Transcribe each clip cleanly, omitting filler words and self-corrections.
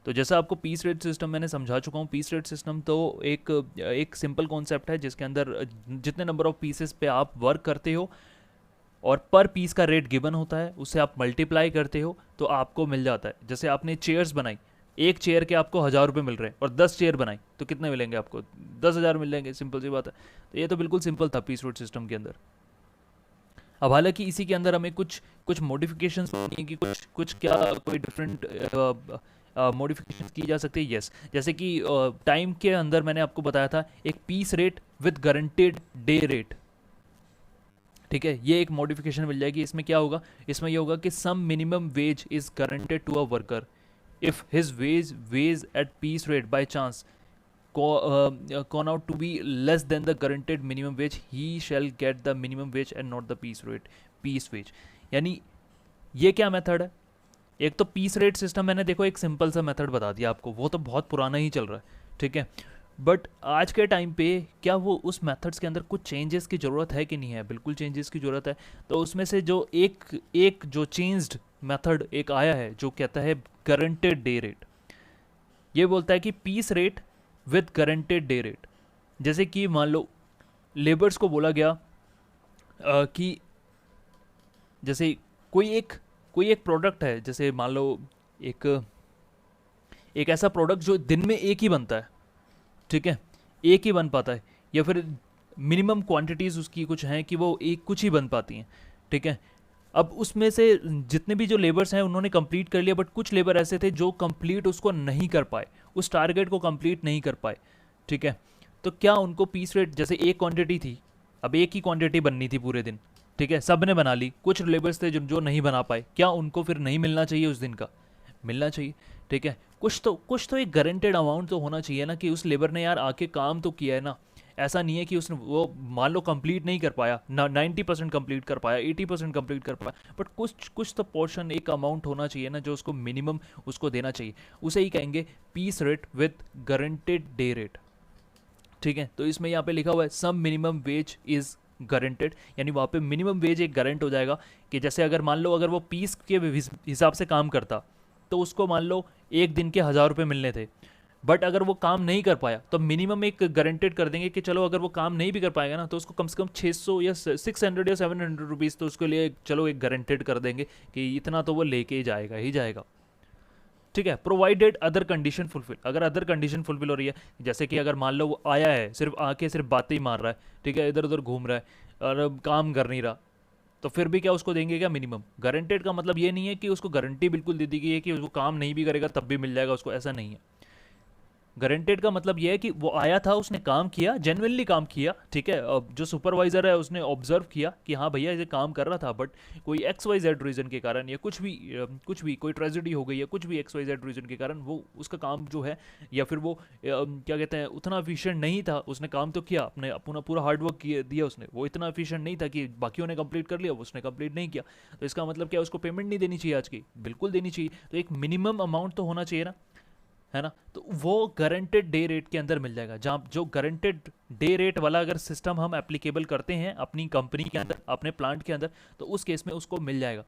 तो जैसा आपको पीस रेट सिस्टम मैंने समझा चुका हूँ, पीस रेट सिस्टम तो एक सिंपल कॉन्सेप्ट है जिसके अंदर जितने नंबर ऑफ पीसेस पे आप वर्क करते हो और पर पीस का रेट गिवन होता है, उससे आप मल्टीप्लाई करते हो तो आपको मिल जाता है। जैसे आपने चेयर्स बनाई, एक चेयर के आपको 1000 रुपये मिल रहे हैं और 10 चेयर बनाई तो कितने मिलेंगे आपको? 10,000 मिल जाएंगे, सिंपल सी बात है। तो ये तो बिल्कुल सिंपल था पीस रेट सिस्टम के अंदर। अब हालांकि इसी के अंदर हमें कुछ कुछ मॉडिफिकेशंस कि कुछ कुछ क्या कोई डिफरेंट मॉडिफिकेशन की जा सकती है। यस, जैसे कि टाइम के अंदर मैंने आपको बताया था एक piece rate with guaranteed day rate, ठीक है, ये एक मॉडिफिकेशन मिल जाएगी। इसमें क्या होगा? इसमें ये होगा कि some minimum wage is guaranteed to a worker if his wage at piece rate by chance con out to be less than the guaranteed minimum wage, he shall get the minimum wage and not the piece wage। यानी ये क्या method है? एक तो piece rate system मैंने देखो एक simple सा मेथड बता दिया आपको, वो तो बहुत पुराना ही चल रहा है, ठीक है। बट आज के टाइम पे क्या वो उस मेथड्स के अंदर कुछ चेंजेस की ज़रूरत है कि नहीं है? बिल्कुल चेंजेस की ज़रूरत है। तो उसमें से जो एक जो चेंज्ड मेथड एक आया है जो कहता है गारंटेड डे रेट, ये बोलता है कि piece rate with guaranteed day rate. जैसे कि मान लो लेबर्स को बोला गया कि जैसे कोई एक प्रोडक्ट है, जैसे मान लो एक एक ऐसा प्रोडक्ट जो दिन में एक ही बनता है, ठीक है, एक ही बन पाता है, या फिर मिनिमम क्वांटिटीज़ उसकी कुछ हैं कि वो एक कुछ ही बन पाती हैं, ठीक है। अब उसमें से जितने भी जो लेबर्स हैं उन्होंने कंप्लीट कर लिया, बट कुछ लेबर ऐसे थे जो कंप्लीट उसको नहीं कर पाए, उस टारगेट को कंप्लीट नहीं कर पाए, ठीक है। तो क्या उनको पीस रेट, जैसे एक क्वांटिटी थी, अब एक ही क्वांटिटी बननी थी पूरे दिन, ठीक है, सब ने बना ली, कुछ लेबर्स थे जो नहीं बना पाए, क्या उनको फिर नहीं मिलना चाहिए उस दिन का? मिलना चाहिए, ठीक है। कुछ तो एक गारंटेड अमाउंट तो होना चाहिए ना कि उस लेबर ने यार आके काम तो किया है ना। ऐसा नहीं है कि उसने वो मान लो कंप्लीट नहीं कर पाया ना, 90% कंप्लीट कर पाया, 80% कंप्लीट कर पाया, बट कुछ कुछ तो पोर्शन एक अमाउंट होना चाहिए ना जो उसको मिनिमम उसको देना चाहिए। उसे ही कहेंगे piece rate with guaranteed day rate, ठीक है। तो इसमें यहाँ पे लिखा हुआ है some minimum wage is guaranteed, यानी वहाँ पे मिनिमम वेज एक गारंट हो जाएगा कि जैसे अगर मान लो अगर वो पीस के हिसाब से काम करता तो उसको मान लो एक दिन के 1000 रुपये मिलने थे, बट अगर वो काम नहीं कर पाया तो मिनिमम एक गारंटेड कर देंगे कि चलो अगर वो काम नहीं भी कर पाएगा ना तो उसको कम से कम 600 या 600 या 700 रुपीज़ तो उसके लिए चलो एक गारंटेड कर देंगे कि इतना तो वो लेके ही जाएगा, ठीक है। प्रोवाइडेड अदर कंडीशन फुलफिल, अगर अदर कंडीशन फुलफिल हो रही है, जैसे कि अगर मान लो वो आया है सिर्फ आके सिर्फ बातें ही मार रहा है, ठीक है, इधर उधर घूम रहा है और अब काम कर नहीं रहा, तो फिर भी क्या उसको देंगे क्या मिनिमम? गारंटेड का मतलब ये नहीं है कि उसको गारंटी बिल्कुल दे दी गई है कि उसको काम नहीं भी करेगा तब भी मिल जाएगा उसको, ऐसा नहीं है। गारंटेड का मतलब ये है कि वो आया था, उसने काम किया, जेन्युइनली काम किया, ठीक है। अब जो सुपरवाइजर है उसने ऑब्जर्व किया कि हाँ भैया ये काम कर रहा था, बट कोई XYZ रीज़न के कारण या कुछ भी कोई ट्रेजेडी हो गई है, कुछ भी XYZ रीज़न के कारण वो उसका काम जो है, या फिर वो क्या कहते हैं उतना एफिशिएंट नहीं था, उसने काम तो किया, अपने अपना पूरा हार्डवर्क दिया उसने, वो इतना एफिशिएंट नहीं था कि बाकियों ने कंप्लीट कर लिया, उसने कंप्लीट नहीं किया, तो इसका मतलब क्या उसको पेमेंट नहीं देनी चाहिए आज की? बिल्कुल देनी चाहिए। तो एक मिनिमम अमाउंट तो होना चाहिए ना, है ना। तो वो गारंटेड डे रेट के अंदर मिल जाएगा। जहाँ जो गारंटेड डे रेट वाला अगर सिस्टम हम एप्लीकेबल करते हैं अपनी कंपनी के अंदर, अपने प्लांट के अंदर, तो उस केस में उसको मिल जाएगा।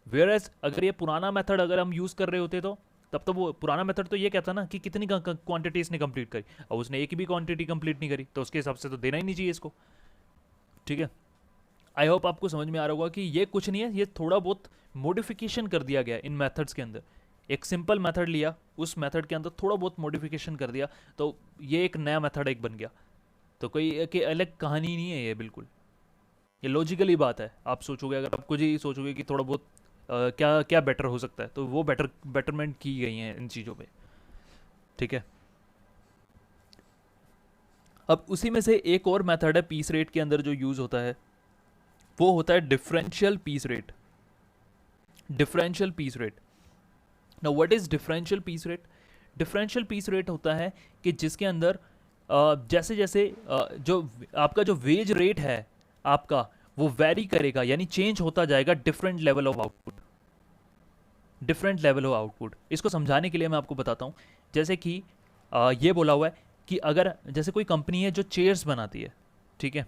वेयर एज अगर ये पुराना मेथड अगर हम यूज़ कर रहे होते तो तब तो वो पुराना मेथड तो ये कहता ना कि कितनी क्वांटिटी इसने कंप्लीट करी, और उसने एक भी क्वांटिटी कंप्लीट नहीं करी तो उसके हिसाब से तो देना ही नहीं चाहिए इसको, ठीक है। आई होप आपको समझ में आ रहा होगा कि ये कुछ नहीं है, ये थोड़ा बहुत मॉडिफिकेशन कर दिया गया इन मेथड्स के अंदर। एक सिंपल मेथड लिया, उस मेथड के अंदर थोड़ा बहुत मॉडिफिकेशन कर दिया, तो ये एक नया मेथड एक बन गया। तो कोई एक अलग कहानी नहीं है ये, बिल्कुल ये लॉजिकली बात है। आप सोचोगे, अगर आप कुछ ही सोचोगे कि थोड़ा बहुत क्या क्या बेटर हो सकता है, तो वो बेटरमेंट की गई हैं इन चीज़ों पे, ठीक है। अब उसी में से एक और मेथड है पीस रेट के अंदर जो यूज़ होता है, वो होता है differential piece rate. Differential piece rate, now what is differential piece rate? Differential piece rate होता है कि जिसके अंदर जैसे जैसे जो आपका जो वेज रेट है आपका, वो वेरी करेगा, यानी चेंज होता जाएगा different level of output, different level of output. इसको समझाने के लिए मैं आपको बताता हूँ। जैसे कि ये बोला हुआ है कि अगर जैसे कोई कंपनी है जो चेयर्स बनाती है, ठीक है,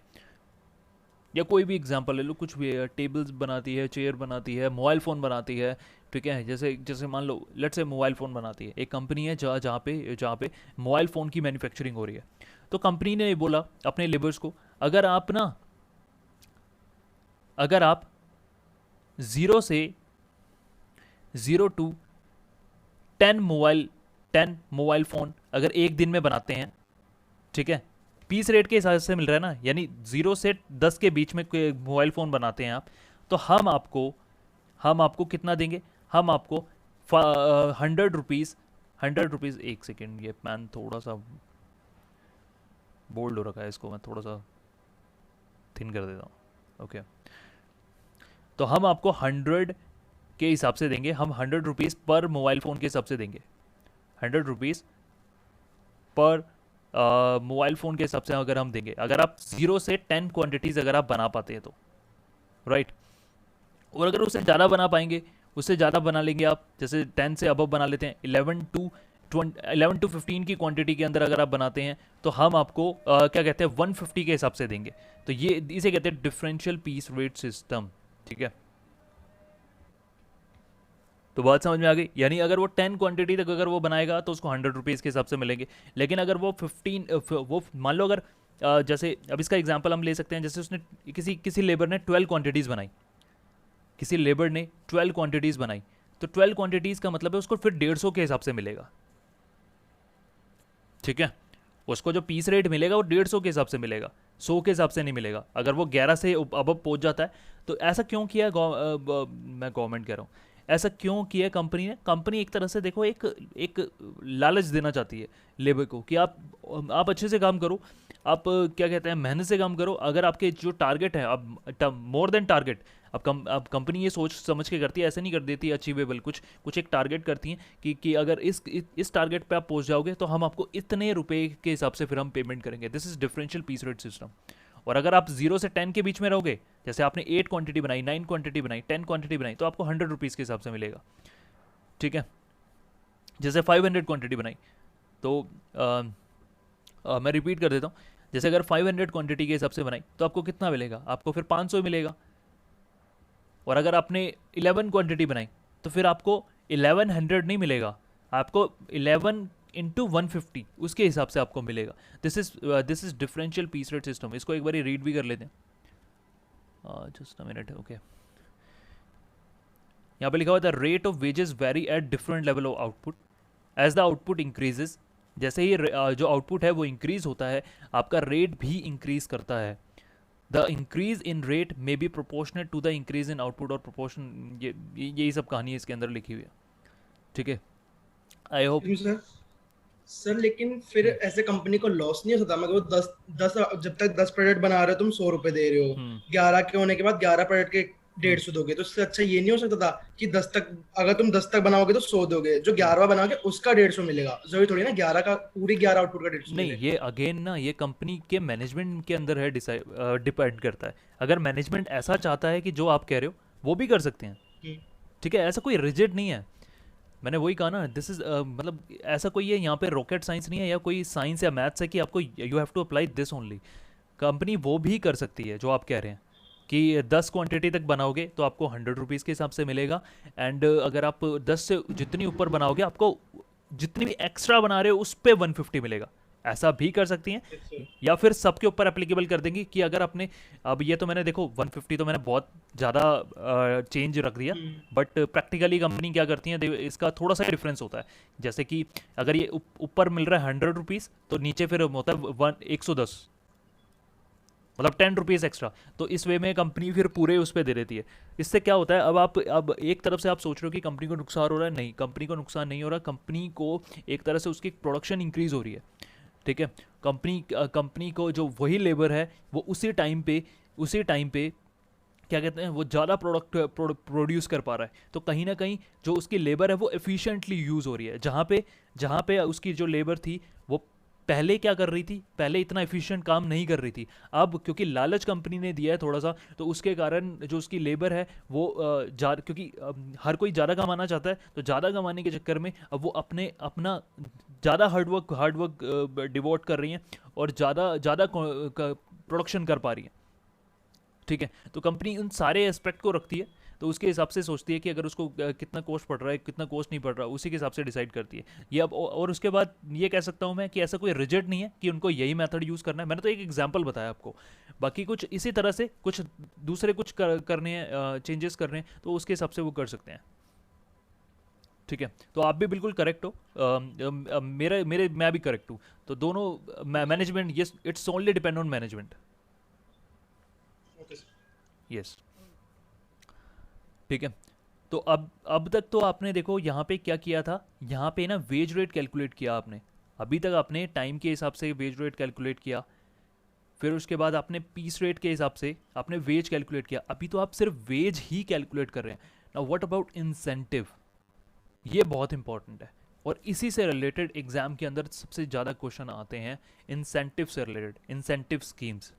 या कोई भी एग्जांपल ले लो, कुछ भी है, टेबल्स बनाती है, चेयर बनाती है, मोबाइल फ़ोन बनाती है, ठीक है, जैसे जैसे मान लो लेट्स से मोबाइल फ़ोन बनाती है एक कंपनी है, जहाँ पे मोबाइल फ़ोन की मैन्युफैक्चरिंग हो रही है। तो कंपनी ने बोला अपने लेबर्स को, अगर आप ना, अगर आप ज़ीरो टू 10 मोबाइल फ़ोन अगर एक दिन में बनाते हैं, ठीक है, पीस रेट के हिसाब से मिल रहा है ना, यानी 0 से 10 के बीच में कोई मोबाइल फ़ोन बनाते हैं आप, तो हम आपको कितना देंगे, हम आपको 100 रुपीज़, 100 रुपीज़। एक सेकेंड, ये मैन थोड़ा सा बोल्ड हो रखा है, इसको मैं थोड़ा सा थिन कर देता हूँ। ओके, तो हम आपको 100 के हिसाब से देंगे, हम 100 रुपीज़ पर मोबाइल फ़ोन के हिसाब से देंगे, 100 रुपीज़ पर मोबाइल फ़ोन के हिसाब से अगर हम देंगे, अगर आप 0 से 10 क्वांटिटीज़ अगर आप बना पाते हैं तो, राइट। और अगर उससे ज़्यादा बना पाएंगे, उससे ज़्यादा बना लेंगे आप, जैसे 10 से अबव बना लेते हैं, 11 to 15 की क्वांटिटी के अंदर अगर आप बनाते हैं, तो हम आपको क्या कहते हैं 150 के हिसाब से देंगे। तो ये इसे कहते हैं डिफरेंशियल पीस रेट सिस्टम, ठीक है। तो बात समझ में आ गई, यानी अगर वो 10 क्वांटिटी तक अगर वो बनाएगा तो उसको 100 रुपीज़ के हिसाब से मिलेंगे। लेकिन अगर वो 15 वो मान लो अगर जैसे अब इसका एग्जांपल हम ले सकते हैं, जैसे उसने किसी किसी लेबर ने 12 क्वांटिटीज़ बनाई, किसी लेबर ने 12 क्वांटिटीज़ बनाई, तो 12 क्वांटिटीज़ का मतलब है उसको फिर 150 के हिसाब से मिलेगा, ठीक है। उसको जो पीस रेट मिलेगा वो 150 के हिसाब से मिलेगा, 100 के हिसाब से नहीं मिलेगा। अगर वो 11 से अब पहुंच जाता है, तो ऐसा क्यों किया मैं गवर्नमेंट कह रहा हूँ, ऐसा क्यों किया कंपनी ने? कंपनी एक तरह से देखो एक एक लालच देना चाहती है लेबर को कि आप अच्छे से काम करो, आप क्या कहते हैं मेहनत से काम करो। अगर आपके जो टारगेट है, अब मोर देन टारगेट, अब कंपनी ये सोच समझ के करती है, ऐसे नहीं कर देती अचीवेबल, कुछ कुछ एक टारगेट करती हैं कि अगर इस टारगेट पे आप पहुंच जाओगे तो हम आपको इतने रुपए के हिसाब से फिर हम पेमेंट करेंगे। This is differential piece rate system. और अगर आप 0 से 10 के बीच में रहोगे, जैसे आपने 8 क्वांटिटी बनाई, 9 क्वांटिटी बनाई, 10 क्वांटिटी बनाई, तो आपको 100 रुपीज़ के हिसाब से मिलेगा, ठीक है। जैसे 500 क्वांटिटी बनाई, तो मैं रिपीट कर देता हूँ, जैसे अगर 500 क्वांटिटी के हिसाब से बनाई तो आपको कितना मिलेगा, आपको फिर 500 मिलेगा। और अगर आपने 11 क्वांटिटी बनाई तो फिर आपको 1100 नहीं मिलेगा, आपको 11 इंटू 150 उसके हिसाब से आपको मिलेगा। This is differential piece rate system. इसको एक बार रीड भी कर लेते हैं, जस्ट अ मिनट। ओके, यहाँ पे लिखा हुआ था rate of wages vary at different level of output as the output increases. जैसे ही जो आउटपुट है वो इंक्रीज होता है, आपका रेट भी इंक्रीज करता है। The increase in rate may be proportionate to the increase in output और प्रोपोर्शन, यही सब कहानी इसके अंदर लिखी हुई है, ठीक है। आई होप सर सर लेकिन फिर ऐसे कंपनी को लॉस नहीं हो सकता? मगर वो 10 10 जब तक 10 प्रोडक्ट बना रहे हो तुम 100 रुपए दे रहे हो, 11 के होने के बाद 11 प्रोडक्ट के 150 दोगे, तो इससे अच्छा ये नहीं हो सकता था कि 10 तक, अगर तुम 10 तक बनाओगे तो 100 दोगे, जो 11वां बनाओगे उसका 150 मिलेगा? जरूरी थोड़ी ना 11 का, पूरी 11 आउटपुट का 150 नहीं, मिले। ये अगेन ना ये कंपनी के मैनेजमेंट के अंदर है, डिपेंड करता है। अगर मैनेजमेंट ऐसा चाहता है कि जो आप कह रहे हो वो भी कर सकते हैं, हम्म, ठीक है, ऐसा कोई रिजिड नहीं है। मैंने वही कहा ना, दिस इज मतलब ऐसा कोई ये यहाँ पे रॉकेट साइंस नहीं है या कोई साइंस या मैथ्स है कि आपको you have to apply this only. Company वो भी कर सकती है जो आप कह रहे हैं कि 10 क्वांटिटी तक बनाओगे तो आपको 100 रुपीज़ के हिसाब से मिलेगा, एंड अगर आप 10 से जितनी ऊपर बनाओगे आपको जितनी भी एक्स्ट्रा बना रहे हो उस पर 150 मिलेगा। ऐसा भी कर सकती हैं, अच्छा। या फिर सबके ऊपर एप्लीकेबल कर देंगी कि अगर आपने, अब ये तो मैंने देखो 150 तो मैंने बहुत ज़्यादा चेंज रख दिया, हम्म, बट प्रैक्टिकली कंपनी क्या करती है, इसका थोड़ा सा डिफरेंस होता है। जैसे कि अगर ये ऊपर मिल रहा है 100 रुपीज़, तो नीचे फिर होता है 110, मतलब 10 रुपीज़ एक्स्ट्रा। तो इस वे में कंपनी फिर पूरे उस पर दे देती है। इससे क्या होता है, अब एक तरफ से आप सोच रहे हो कि कंपनी को नुकसान हो रहा है, नहीं, कंपनी को नुकसान नहीं हो रहा, कंपनी को एक तरह से उसकी प्रोडक्शन इंक्रीज हो रही है, ठीक है। कंपनी को जो वही लेबर है वो उसी टाइम पे क्या कहते हैं, वो ज़्यादा प्रोडक्ट प्रोड्यूस कर पा रहा है। तो कहीं ना कहीं जो उसकी लेबर है वो एफिशिएंटली यूज़ हो रही है, जहाँ पे उसकी जो लेबर थी वो पहले क्या कर रही थी, पहले इतना एफिशिएंट काम नहीं कर रही थी। अब क्योंकि लालच कंपनी ने दिया है थोड़ा सा, तो उसके कारण जो उसकी लेबर है वो क्योंकि हर कोई ज़्यादा कमाना चाहता है, तो ज़्यादा कमाने के चक्कर में अब वो अपना ज़्यादा हार्डवर्क डिवोट कर रही हैं और ज़्यादा ज़्यादा प्रोडक्शन कर पा रही हैं, ठीक है, तो कंपनी उन सारे एस्पेक्ट को रखती है, तो उसके हिसाब से सोचती है कि अगर उसको कितना कॉस्ट पड़ रहा है, कितना कॉस्ट नहीं पड़ रहा, उसी के हिसाब से डिसाइड करती है ये। अब और उसके बाद ये कह सकता हूँ मैं कि ऐसा कोई रिजिड नहीं है कि उनको यही मेथड यूज़ करना है। मैंने तो एक एग्जांपल बताया आपको, बाकी कुछ इसी तरह से कुछ दूसरे कुछ करने हैं, चेंजेस करने हैं, तो उसके हिसाब से वो कर सकते हैं। ठीक है, तो आप भी बिल्कुल करेक्ट हो, मेरे मेरे मैं भी करेक्ट हूँ, तो दोनों management, yes, it's only depend on management. Okay sir. Yes, ठीक है। तो अब तक तो आपने देखो यहाँ पे क्या किया था, यहाँ पे ना वेज रेट कैलकुलेट किया आपने। अभी तक आपने टाइम के हिसाब से वेज रेट कैलकुलेट किया, फिर उसके बाद आपने पीस रेट के हिसाब से आपने वेज कैलकुलेट किया। अभी तो आप सिर्फ वेज ही कैलकुलेट कर रहे हैं। नाउ व्हाट अबाउट इंसेंटिव, ये बहुत इंपॉर्टेंट है, और इसी से रिलेटेड एग्जाम के अंदर सबसे ज़्यादा क्वेश्चन आते हैं, इंसेंटिव से रिलेटेड, इंसेंटिव स्कीम्स।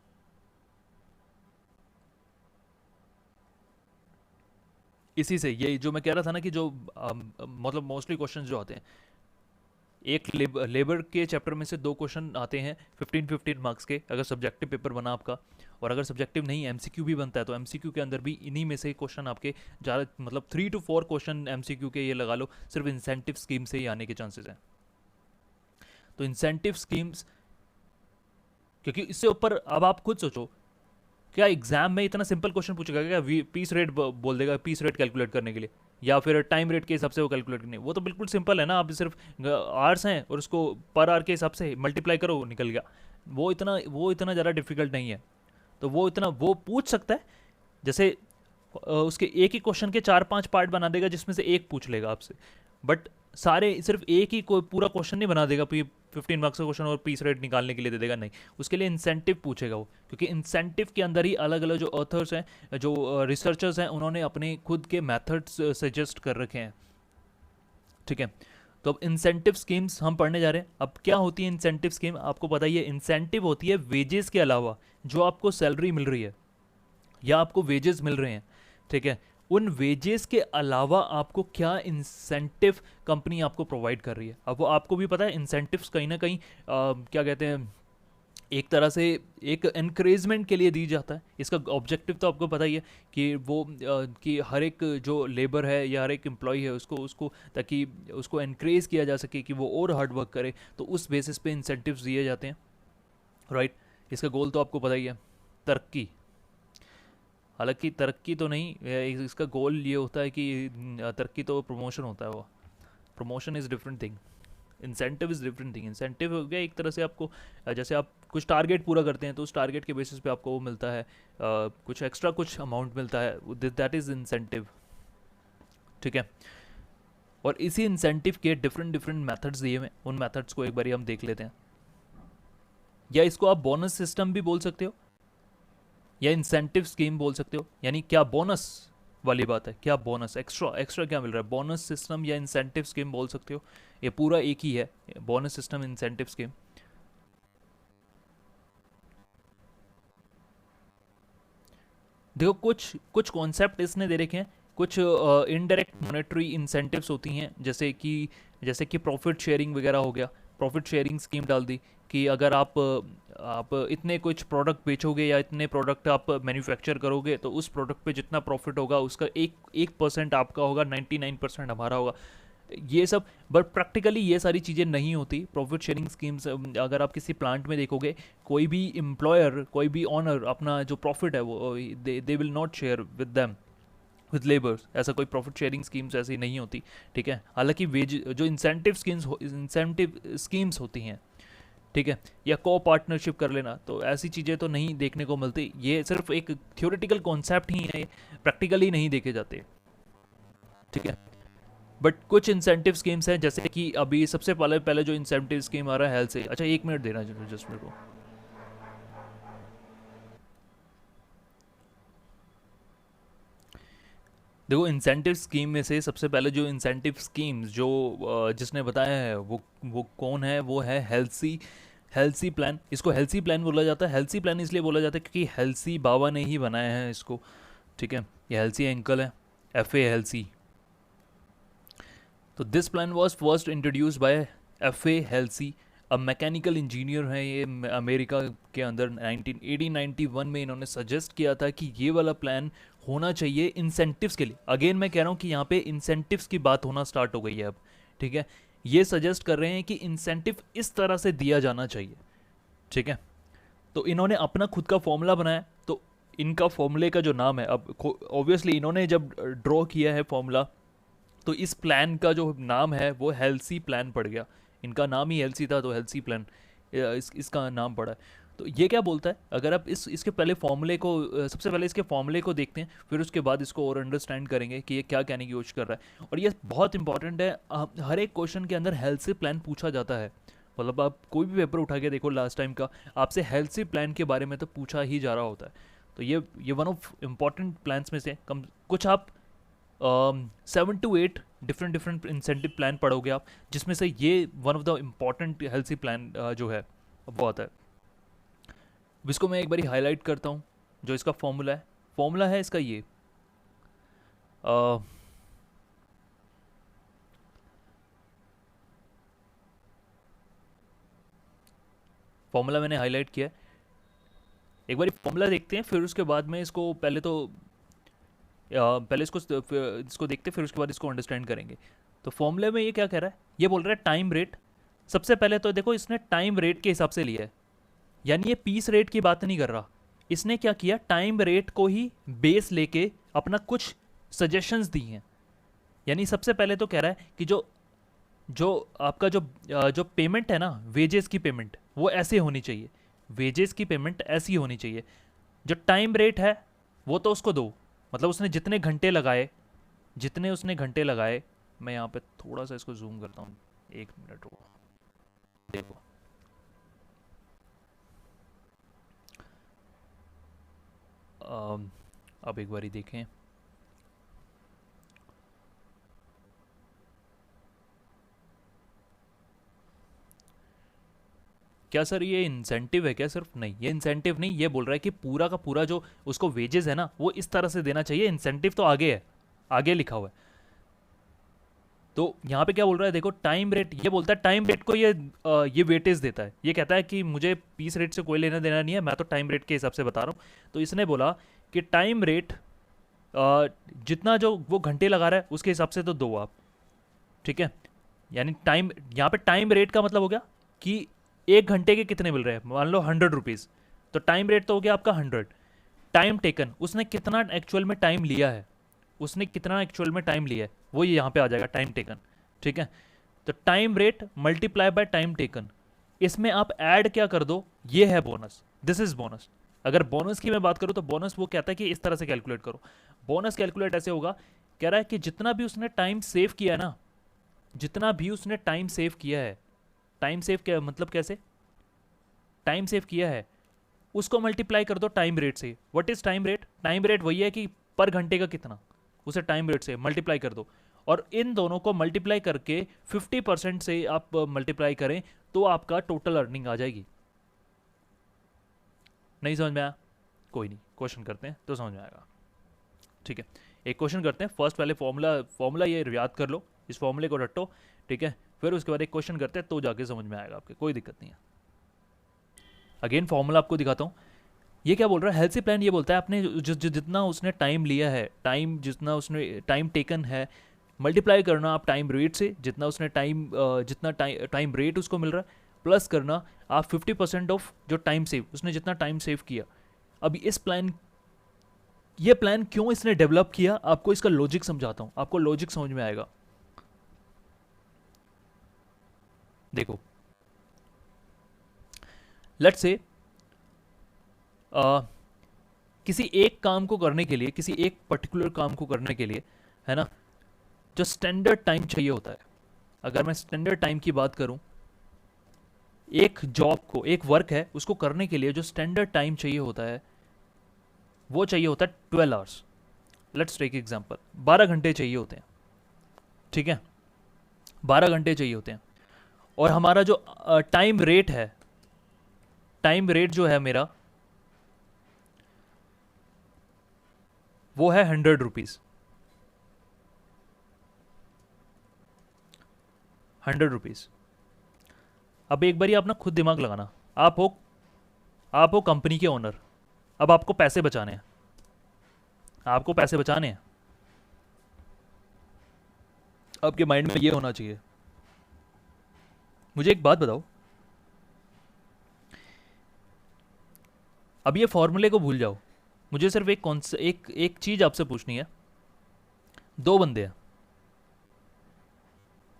इसी से ये जो मैं कह रहा था ना कि जो मतलब मोस्टली क्वेश्चन जो आते हैं, एक लेबर के चैप्टर में से 2 क्वेश्चन आते हैं 15-15 मार्क्स के, अगर सब्जेक्टिव पेपर बना आपका, और अगर सब्जेक्टिव नहीं एमसीक्यू भी बनता है तो एमसीक्यू के अंदर भी इन्हीं में से क्वेश्चन आपके ज़्यादा, मतलब 3 to 4 क्वेश्चन एमसीक्यू के, ये लगा लो, सिर्फ इंसेंटिव स्कीम से ही आने के चांसेस हैं। तो इंसेंटिव स्कीम्स, क्योंकि इससे ऊपर अब आप खुद सोचो, क्या एग्जाम में इतना सिंपल क्वेश्चन पूछेगा क्या, पीस रेट बोल देगा पीस रेट कैलकुलेट करने के लिए, या फिर टाइम रेट के हिसाब से वो कैलकुलेट करनी है? वो तो बिल्कुल सिंपल है ना, आप सिर्फ आवर्स हैं और उसको पर आवर के हिसाब से मल्टीप्लाई करो, निकल गया। वो इतना ज़्यादा डिफिकल्ट नहीं है, तो वो इतना वो पूछ सकता है। जैसे उसके एक ही क्वेश्चन के 4-5 पार्ट बना देगा, जिसमें से एक पूछ लेगा आपसे, बट सारे सिर्फ एक ही कोई पूरा क्वेश्चन नहीं बना देगा, 15 मार्क्स का क्वेश्चन और पीस रेट निकालने के लिए दे देगा, नहीं, उसके लिए इंसेंटिव पूछेगा वो, क्योंकि इंसेंटिव के अंदर ही अलग अलग जो ऑथर्स हैं, जो रिसर्चर्स हैं, उन्होंने अपने खुद के मेथड्स सजेस्ट कर रखे हैं। ठीक है, तो अब इंसेंटिव स्कीम्स हम पढ़ने जा रहे हैं। अब क्या होती है इंसेंटिव स्कीम, आपको पता ही है, इंसेंटिव होती है वेजेस के अलावा जो आपको सैलरी मिल रही है या आपको वेजेस मिल रहे हैं, ठीक है, उन वेजेस के अलावा आपको क्या इंसेंटिव कंपनी आपको प्रोवाइड कर रही है। अब वो आपको भी पता है, इंसेंटिव्स कहीं ना कहीं क्या कहते हैं, एक तरह से एक एनकरेजमेंट के लिए दी जाता है। इसका ऑब्जेक्टिव तो आपको पता ही है कि वो कि हर एक जो लेबर है या हर एक एम्प्लॉय है, उसको उसको ताकि उसको एनकरेज किया जा सके कि वो और हार्ड वर्क करे, तो उस बेसिस पे इंसेंटिव्स दिए जाते हैं, राइट। इसका गोल तो आपको पता ही है, तरक्की। हालांकि तरक्की तो नहीं, इसका गोल ये होता है कि तरक्की तो प्रमोशन होता है, वो promotion is different thing, incentive is different thing. Incentive हो गया एक तरह से आपको, जैसे आप कुछ टारगेट पूरा करते हैं तो उस टारगेट के बेसिस पे आपको वो मिलता है, कुछ एक्स्ट्रा कुछ अमाउंट मिलता है, दैट इज़ इंसेंटिव। ठीक है, और इसी इंसेंटिव के डिफरेंट डिफरेंट मेथड्स दिए हुए हैं, उन मेथड्स को एक बार हम देख लेते हैं। या इसको आप बोनस सिस्टम भी बोल सकते हो, या इंसेंटिव स्कीम बोल सकते हो, यानी क्या बोनस वाली बात है, क्या बोनस एक्स्ट्रा एक्स्ट्रा क्या मिल रहा है, बोनस सिस्टम या इंसेंटिव स्कीम बोल सकते हो। ये पूरा एक ही है, बोनस सिस्टम, इंसेंटिव स्कीम। देखो कुछ कुछ कॉन्सेप्ट इसने दे रखे हैं, कुछ इनडायरेक्ट मॉनेटरी इंसेंटिव्स होती हैं, जैसे कि प्रॉफिट शेयरिंग वगैरह हो गया। प्रॉफिट शेयरिंग स्कीम डाल दी कि अगर आप इतने कुछ प्रोडक्ट बेचोगे या इतने प्रोडक्ट आप मैन्युफैक्चर करोगे, तो उस प्रोडक्ट पे जितना प्रॉफिट होगा उसका 1% आपका होगा, 99% हमारा होगा, ये सब। बट प्रैक्टिकली ये सारी चीज़ें नहीं होती प्रॉफिट शेयरिंग स्कीम्स। अगर आप किसी प्लांट में देखोगे, कोई भी एम्प्लॉयर, कोई भी ऑनर अपना जो प्रॉफिट है वो they will not share with them, with labours. ऐसा कोई प्रॉफिट शेयरिंग स्कीम्स ऐसी नहीं होती। ठीक है, हालांकि वेज जो इंसेंटिव स्कीम्स होती हैं, ठीक है, या को पार्टनरशिप कर लेना, तो ऐसी चीज़ें तो नहीं देखने को मिलती। ये सिर्फ एक थ्योरेटिकल कॉन्सेप्ट ही है, प्रैक्टिकली नहीं देखे जाते। ठीक है, बट कुछ इंसेंटिव स्कीम्स हैं, जैसे कि अभी सबसे पहले पहले जो इंसेंटिव स्कीम आ रहा है हेल्थ से। अच्छा, 1 मिनट देना जस्ट मेरे को। देखो इंसेंटिव स्कीम में से सबसे पहले जो इंसेंटिव स्कीम्स जो जिसने बताया है वो कौन है, वो है हेल्सी प्लान। इसको हेल्सी प्लान बोला जाता है। हेल्सी प्लान इसलिए बोला जाता है क्योंकि हेल्सी बाबा ने ही बनाया है इसको। ठीक है, ये हेल्सी अंकल है, FA हेल्सी। तो this plan was first introduced by FA Halsey अब मैकेनिकल इंजीनियर हैं ये, अमेरिका के अंदर 1991 में इन्होंने सजेस्ट किया था कि ये वाला प्लान होना चाहिए इंसेंटिव्स के लिए। अगेन मैं कह रहा हूँ कि यहाँ पे इंसेंटिव्स की बात होना स्टार्ट हो गई है अब, ठीक है। ये सजेस्ट कर रहे हैं कि इंसेंटिव इस तरह से दिया जाना चाहिए, ठीक है। तो इन्होंने अपना खुद का फॉर्मूला बनाया। तो इनका फॉर्मूले का जो नाम है, अब ऑब्वियसली इन्होंने जब ड्रॉ किया है फॉर्मूला, तो इस प्लान का जो नाम है वो हेल्सी प्लान पड़ गया। इनका नाम ही हेल्सी था तो हेल्सी प्लान इसका नाम पड़ा है। तो ये क्या बोलता है, अगर आप इसके पहले फॉर्मूले को सबसे पहले इसके फॉर्मूले को देखते हैं, फिर उसके बाद इसको और अंडरस्टैंड करेंगे कि ये क्या कहने की कोशिश कर रहा है। और ये बहुत इंपॉर्टेंट है, हर एक क्वेश्चन के अंदर हेल्सी प्लान पूछा जाता है। मतलब आप कोई भी पेपर उठा के देखो लास्ट टाइम का, आपसे हेल्सी प्लान के बारे में तो पूछा ही जा रहा होता है। तो ये वन ऑफ इम्पॉर्टेंट प्लान्स में से कम कुछ आप 7 to 8 डिफरेंट इंसेंटिव प्लान पढ़ोगे आप, जिसमें से ये one of the important healthy plan जो है वो आता है। इसको मैं एक बारी हाईलाइट करता हूँ, जो इसका फॉर्मूला है इसका ये फॉर्मूला मैंने हाईलाइट किया है। एक बारी फॉर्मूला देखते हैं, फिर उसके बाद में इसको पहले इसको देखते हैं, फिर उसके बाद इसको अंडरस्टैंड करेंगे। तो फॉर्मूले में ये क्या कह रहा है, ये बोल रहा है टाइम रेट। सबसे पहले तो देखो इसने टाइम रेट के हिसाब से लिया है, यानी ये पीस रेट की बात नहीं कर रहा। इसने क्या किया, टाइम रेट को ही बेस लेके अपना कुछ सजेशंस दी हैं। यानी सबसे पहले तो कह रहा है कि जो जो आपका जो पेमेंट है ना, वेजेस की पेमेंट, वो ऐसे होनी चाहिए। वेजेस की पेमेंट ऐसी होनी चाहिए। जो टाइम रेट है वो तो उसको दो, मतलब उसने जितने उसने घंटे लगाए। मैं यहाँ पे थोड़ा सा इसको जूम करता हूँ, 1 मिनट रुको। देखो अब एक बारी देखें, क्या सर ये इंसेंटिव है क्या सिर्फ? नहीं, ये इंसेंटिव नहीं, ये बोल रहा है कि पूरा का पूरा जो उसको वेजेस है ना वो इस तरह से देना चाहिए। इंसेंटिव तो आगे है, आगे लिखा हुआ है। तो यहाँ पे क्या बोल रहा है, देखो टाइम रेट, ये बोलता है टाइम रेट को ये वेटेज देता है। ये कहता है कि मुझे पीस रेट से कोई लेना देना नहीं है, मैं तो टाइम रेट के हिसाब से बता रहा हूँ। तो इसने बोला कि टाइम रेट जितना जो वो घंटे लगा रहा है उसके हिसाब से तो दो आप, ठीक है। यानी टाइम, यहाँ पे टाइम रेट का मतलब हो गया कि 1 घंटे के कितने मिल रहे हैं, मान लो 100 रुपीज़, तो टाइम रेट तो हो गया आपका 100। टाइम टेकन, उसने कितना एक्चुअल में टाइम लिया है, वो ये यहाँ पे आ जाएगा टाइम टेकन, ठीक है। तो time rate multiply by time taken, इसमें आप ऐड क्या कर दो, ये है बोनस, दिस इज बोनस। अगर बोनस की मैं बात करूँ तो बोनस वो कहता है कि इस तरह से कैलकुलेट करो। बोनस कैलकुलेट ऐसे होगा, कह रहा है कि जितना भी उसने टाइम सेव किया है ना, टाइम सेव किया मतलब कैसे, टाइम सेव किया है उसको मल्टीप्लाई कर दो टाइम रेट से। What is time rate? Time rate वही है कि पर घंटे का कितना, उसे टाइम रेट से मल्टीप्लाई कर दो। और इन दोनों को मल्टीप्लाई करके 50% से आप मल्टीप्लाई करें तो आपका टोटल अर्निंग आ जाएगी। नहीं समझ में आया? कोई नहीं, क्वेश्चन करते हैं तो समझ में आएगा, ठीक है। एक क्वेश्चन करते हैं, फर्स्ट पहले फॉर्मूला ये याद कर लो, इस फॉर्मूले को रटो, ठीक है। फिर उसके बाद एक क्वेश्चन करते हैं तो जाके समझ में आएगा आपके, कोई दिक्कत नहीं है। अगेन फॉर्मूला आपको दिखाता हूँ। ये क्या बोल रहा है, हेल्थी प्लान ये बोलता है आपने जितना उसने टाइम लिया है, जितना उसने टाइम टेकन है, मल्टीप्लाई करना आप टाइम रेट से, जितना टाइम रेट उसको मिल रहा है, प्लस करना आप 50% ऑफ जो टाइम सेव, उसने जितना टाइम सेव किया। अभी ये प्लान क्यों इसने डेवलप किया, आपको इसका लॉजिक समझाता हूँ, आपको लॉजिक समझ में आएगा। देखो लेट्स से किसी एक काम को करने के लिए, किसी एक पर्टिकुलर काम को करने के लिए, है ना, जो स्टैंडर्ड टाइम चाहिए होता है। अगर मैं स्टैंडर्ड टाइम की बात करूं, एक जॉब को, एक वर्क है उसको करने के लिए जो स्टैंडर्ड टाइम चाहिए होता है वो चाहिए होता है 12 आवर्स। लेट्स टेक एग्जांपल, 12 घंटे चाहिए होते हैं, ठीक है, 12 घंटे चाहिए होते हैं। और हमारा जो टाइम रेट है, टाइम रेट जो है मेरा वो है 100 रुपीज़, 100 रुपीज़। अब एक बार आप ना खुद दिमाग लगाना, आप हो कंपनी के ओनर, अब आपको पैसे बचाने हैं, आपको पैसे बचाने हैं। आपके माइंड में ये होना चाहिए। मुझे एक बात बताओ, अब ये फॉर्मूले को भूल जाओ, मुझे सिर्फ एक चीज आपसे पूछनी है। दो बंदे हैं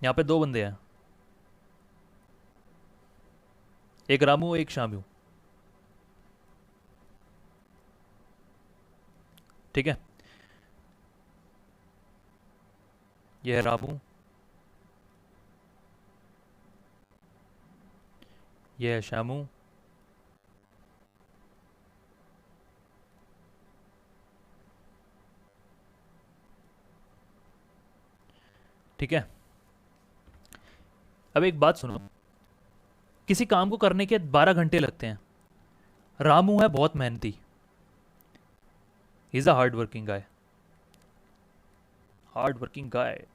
यहाँ पे, दो बंदे हैं, एक रामू एक शामू, ठीक है? ये है रामू, ये है शामू, ठीक है? अब एक बात सुनो, किसी काम को करने के 12 घंटे लगते हैं। रामू है बहुत मेहनती, he is a hard working guy, hard working गाय।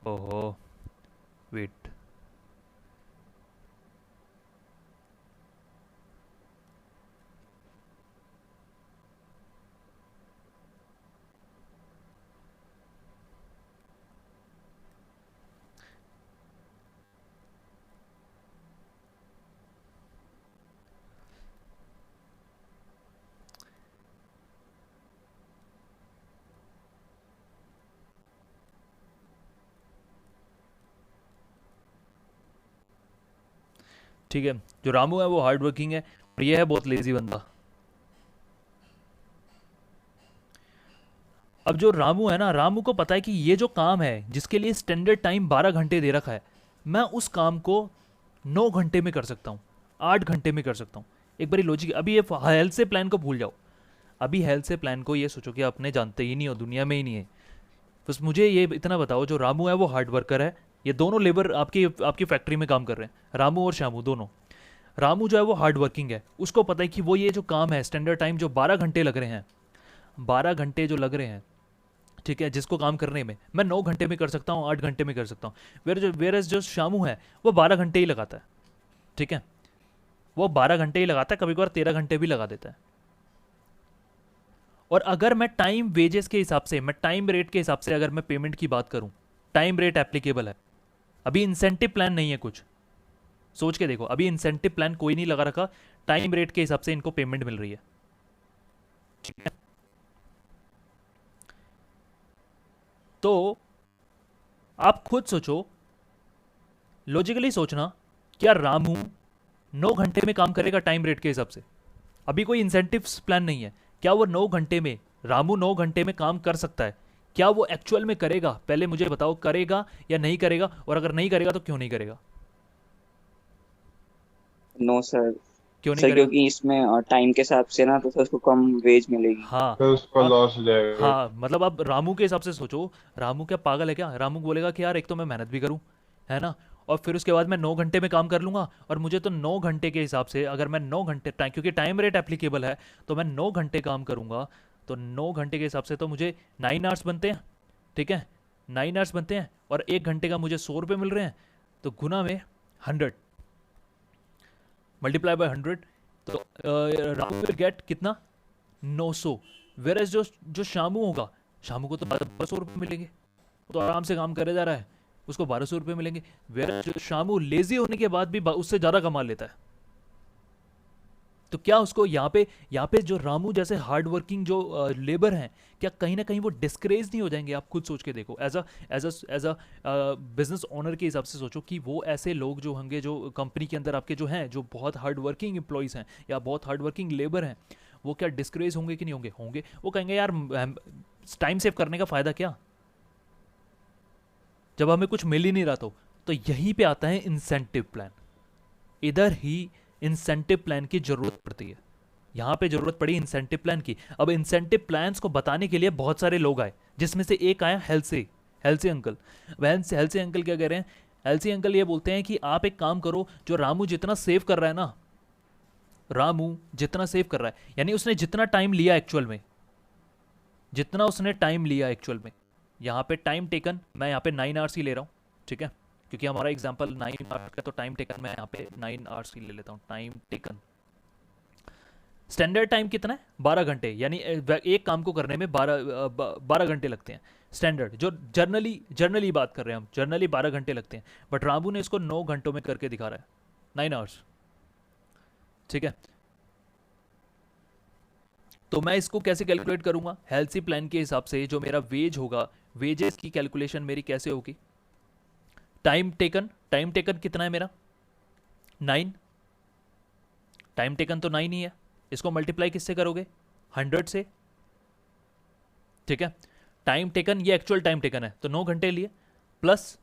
ओहो, वेट, ठीक है? जो रामू है वो हार्ड वर्किंग है, और ये है बहुत लेजी बंदा। अब जो रामू है ना, रामू को पता है कि ये जो काम है जिसके लिए स्टैंडर्ड टाइम 12 घंटे दे रखा है, मैं उस काम को 9 घंटे में कर सकता हूँ, 8 घंटे में कर सकता हूँ। एक बारी लॉजिक, अभी ये हेल्थ से प्लान को भूल जाओ, अभी हेल्थ से प्लान को ये सोचो कि आपने जानते ही नहीं हो, दुनिया में ही नहीं है। बस मुझे ये इतना बताओ, जो रामू है वो हार्ड वर्कर है, ये दोनों लेबर आपकी आपकी फैक्ट्री में काम कर रहे हैं, रामू और श्यामू दोनों। रामू जो है वो हार्ड वर्किंग है, उसको पता है कि वो ये जो काम है स्टैंडर्ड टाइम जो 12 घंटे लग रहे हैं, 12 घंटे जो लग रहे हैं, ठीक है, जिसको काम करने में मैं 9 घंटे में कर सकता हूँ, 8 घंटे में कर सकता हूँ। वेयर जो शामू है वो 12 घंटे ही लगाता है, ठीक है? वो 12 घंटे ही लगाता है, कभी कभार 13 घंटे भी लगा देता है। और अगर मैं टाइम वेजेस के हिसाब से, मैं टाइम रेट के हिसाब से अगर मैं पेमेंट की बात करूं, टाइम रेट एप्लीकेबल है। अभी इंसेंटिव प्लान नहीं है कुछ, सोच के देखो, अभी इंसेंटिव प्लान कोई नहीं लगा रखा, टाइम रेट के हिसाब से इनको पेमेंट मिल रही है, ठीक है? तो आप खुद सोचो, लॉजिकली सोचना, क्या रामू 9 घंटे में काम करेगा टाइम रेट के हिसाब से? अभी कोई इंसेंटिव प्लान नहीं है, क्या वो 9 घंटे में, रामू 9 घंटे में काम कर सकता है? क्या वो एक्चुअल में करेगा? पहले मुझे बताओ, करेगा या नहीं करेगा? और अगर नहीं करेगा तो क्यों नहीं करेगा? No sir. क्यों नहीं सर करेगा? क्योंकि इसमें टाइम के हिसाब से ना, तो सर उसको कम वेज मिलेगी। हाँ, तो उसको अब लॉस हो जाएगा। हाँ, मतलब अब रामू के हिसाब से सोचो, रामू क्या पागल है क्या? रामू बोलेगा कि यार एक तो मैं मेहनत भी करूँ, है ना, और फिर उसके बाद मैं 9 घंटे में काम कर लूँगा, और मुझे तो 9 घंटे के हिसाब से, अगर मैं 9 घंटे टाइम, क्योंकि टाइम रेट एप्लीकेबल है, तो मैं 9 घंटे काम करूँगा, तो 9 घंटे के हिसाब से तो मुझे 9 आवर्स बनते हैं, ठीक है? 9 आवर्स बनते हैं, और 1 घंटे का मुझे 100 रुपये मिल रहे हैं, तो गुना में 100, मल्टीप्लाई बाय 100, तो रामू विल गेट कितना? 900। वेर एज जो शामू होगा, शामू को तो 1200 रुपये मिलेंगे, वो तो आराम से काम करे जा रहा है, उसको 1200 रुपये मिलेंगे। वेर जो शामू लेजी होने के बाद भी उससे ज़्यादा कमा लेता है, तो क्या उसको यहाँ पे जो रामू जैसे हार्ड वर्किंग जो लेबर हैं, क्या कहीं ना कहीं वो डिस्करेज नहीं हो जाएंगे? आप खुद सोच के देखो, एज अ बिजनेस ओनर के हिसाब से सोचो कि वो ऐसे लोग जो होंगे, जो कंपनी के अंदर आपके जो हैं, जो बहुत हार्ड वर्किंग एम्प्लॉयज़ हैं या बहुत हार्ड वर्किंग लेबर हैं, वो क्या डिस्करेज होंगे कि नहीं होंगे? होंगे। वो कहेंगे यार टाइम सेव करने का फ़ायदा क्या, जब हमें कुछ मिल ही नहीं रहा। तो यहीं पे आता है इंसेंटिव प्लान, इधर ही इंसेंटिव प्लान की जरूरत पड़ती है। यहाँ पे जरूरत पड़ी इंसेंटिव प्लान की। अब इंसेंटिव प्लान्स को बताने के लिए बहुत सारे लोग आए, जिसमें से एक आया हेल्सी अंकल। वह हेल्सी अंकल क्या कह रहे हैं? हेल्सी अंकल ये बोलते हैं कि आप एक काम करो, जो रामू जितना सेव कर रहा है ना, रामू जितना सेव कर रहा है, यानी उसने जितना टाइम लिया एक्चुअल में, जितना उसने टाइम लिया एक्चुअल में, यहाँ पे टाइम टेकन मैं यहाँ पे 9 आवर्स ही ले रहा हूँ, ठीक है, क्योंकि हमारा एग्जांपल 9 आवर्स का, तो टाइम टेकन मैं यहाँ पे 9 आवर्स ही ले लेता हूँ। टाइम टेकन स्टैंडर्ड टाइम कितना है? 12 घंटे, यानी एक काम को करने में 12 घंटे लगते हैं स्टैंडर्ड, जो जर्नली बात कर रहे हैं हम, जर्नली 12 घंटे लगते हैं, बट रामू ने इसको 9 घंटों में करके दिखा रहा है, 9 आवर्स, ठीक है। तो मैं इसको कैसे कैलकुलेट करूंगा? हेल्थी प्लान के हिसाब से जो मेरा वेज होगा, वेजेस की कैलकुलेशन मेरी कैसे होगी? टाइम टेकन कितना है मेरा? 9। टाइम टेकन तो 9 ही है, इसको मल्टीप्लाई किससे करोगे? 100 से, ठीक है। टाइम टेकन, ये एक्चुअल टाइम टेकन है, तो 9 घंटे लिए, प्लस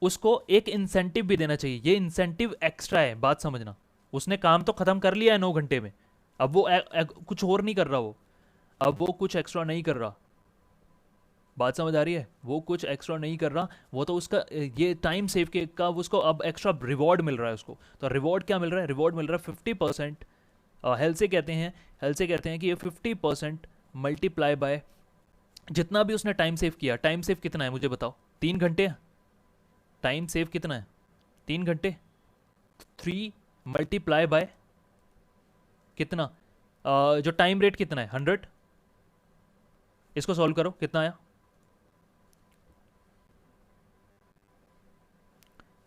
उसको एक इंसेंटिव भी देना चाहिए। ये इंसेंटिव एक्स्ट्रा है, बात समझना। उसने काम तो खत्म कर लिया है 9 घंटे में, अब वो कुछ और नहीं कर रहा, अब वो कुछ एक्स्ट्रा नहीं कर रहा, बात समझ आ रही है? वो कुछ एक्स्ट्रा नहीं कर रहा, वो तो उसका ये टाइम सेव के का उसको अब एक्स्ट्रा रिवॉर्ड मिल रहा है उसको। तो रिवॉर्ड क्या मिल रहा है? रिवॉर्ड मिल रहा है 50%। हेल्थ से कहते हैं कि ये 50% मल्टीप्लाई बाय जितना भी उसने टाइम सेव किया। टाइम सेव कितना है मुझे बताओ? 3 घंटे है। टाइम सेव कितना है? 3 घंटे। 3 मल्टीप्लाई बाय कितना? जो टाइम रेट कितना है? 100। इसको सॉल्व करो, कितना आया?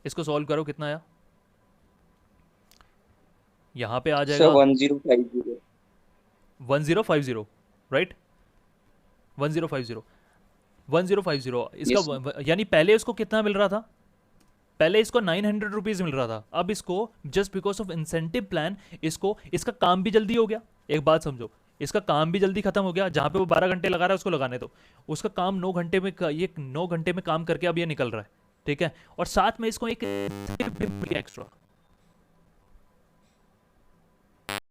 इसको सॉल्व करो, कितना आया? यहाँ पे आ जाएगा 1050 1050, राइट? 1050 इसका यानी पहले इसको कितना मिल रहा था? पहले इसको 900 रुपीज़ मिल रहा था, अब इसको just because of incentive plan इसका काम भी जल्दी हो गया। एक बात समझो, इसका काम भी जल्दी खत्म हो गया। जहाँ पे वो 12 घंटे लगा रहा है उसको लगाने दो, उसका काम 9 घंटे में, ये 9 घंटे में काम करके अब ये निकल रहा है, ठीक है। और साथ में इसको एक एक्स्ट्रा